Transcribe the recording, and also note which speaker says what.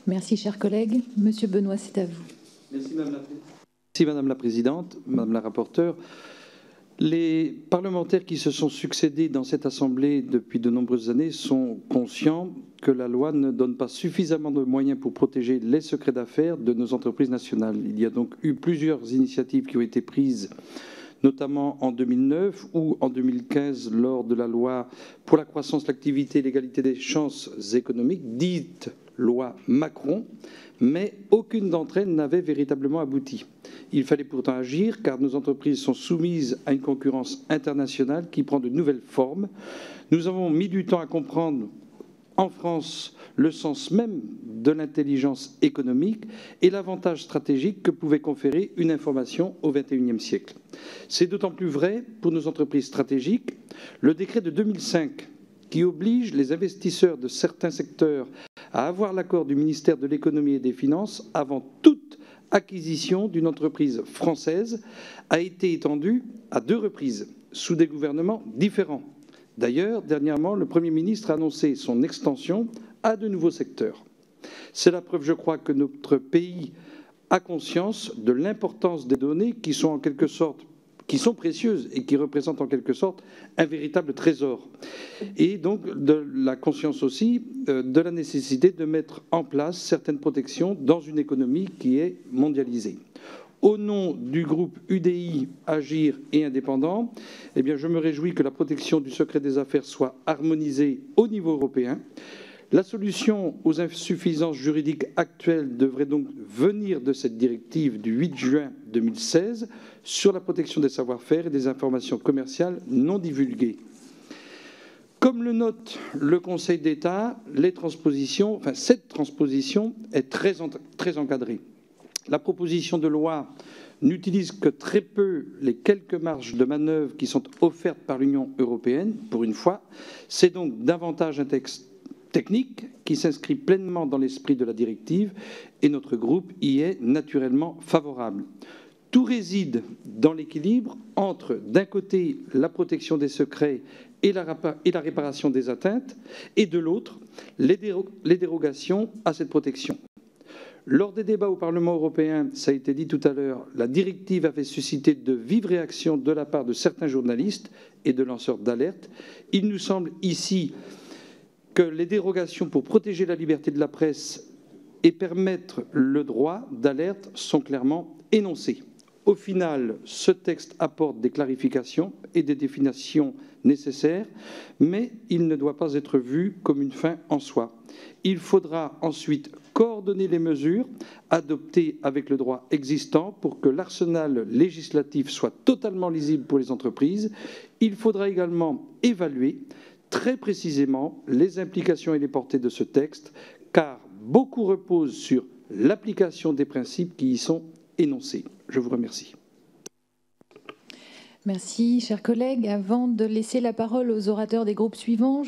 Speaker 1: Merci, chers collègues. Monsieur Benoît, c'est à vous.
Speaker 2: Merci, Madame la Présidente, Madame la rapporteure. Les parlementaires qui se sont succédés dans cette Assemblée depuis de nombreuses années sont conscients que la loi ne donne pas suffisamment de moyens pour protéger les secrets d'affaires de nos entreprises nationales. Il y a donc eu plusieurs initiatives qui ont été prises, notamment en 2009 ou en 2015 lors de la loi pour la croissance, l'activité et l'égalité des chances économiques, dite loi Macron, mais aucune d'entre elles n'avait véritablement abouti. Il fallait pourtant agir car nos entreprises sont soumises à une concurrence internationale qui prend de nouvelles formes. Nous avons mis du temps à comprendre en France le sens même de l'intelligence économique et l'avantage stratégique que pouvait conférer une information au XXIe siècle. C'est d'autant plus vrai pour nos entreprises stratégiques. Le décret de 2005 qui oblige les investisseurs de certains secteurs à avoir l'accord du ministère de l'Économie et des Finances avant toute acquisition d'une entreprise française a été étendu à 2 reprises, sous des gouvernements différents. D'ailleurs, dernièrement, le Premier ministre a annoncé son extension à de nouveaux secteurs. C'est la preuve, je crois, que notre pays a conscience de l'importance des données qui sont précieuses et qui représentent en quelque sorte un véritable trésor. Et donc de la conscience aussi de la nécessité de mettre en place certaines protections dans une économie qui est mondialisée. Au nom du groupe UDI, Agir et Indépendants, eh bien, je me réjouis que la protection du secret des affaires soit harmonisée au niveau européen. La solution aux insuffisances juridiques actuelles devrait donc venir de cette directive du 8 juin 2016 sur la protection des savoir-faire et des informations commerciales non divulguées. Comme le note le Conseil d'État, cette transposition est très encadrée. La proposition de loi n'utilise que très peu les quelques marges de manœuvre qui sont offertes par l'Union européenne, pour une fois. C'est donc davantage un texte technique qui s'inscrit pleinement dans l'esprit de la directive et notre groupe y est naturellement favorable. Tout réside dans l'équilibre entre, d'un côté, la protection des secrets et la réparation des atteintes, et de l'autre, les dérogations à cette protection. Lors des débats au Parlement européen, ça a été dit tout à l'heure, la directive avait suscité de vives réactions de la part de certains journalistes et de lanceurs d'alerte. Il nous semble ici que les dérogations pour protéger la liberté de la presse et permettre le droit d'alerte sont clairement énoncées. Au final, ce texte apporte des clarifications et des définitions nécessaires, mais il ne doit pas être vu comme une fin en soi. Il faudra ensuite coordonner les mesures adoptées avec le droit existant pour que l'arsenal législatif soit totalement lisible pour les entreprises. Il faudra également évaluer très précisément les implications et les portées de ce texte, car beaucoup repose sur l'application des principes qui y sont énoncés. Je vous remercie.
Speaker 1: Merci, chers collègues. Avant de laisser la parole aux orateurs des groupes suivants,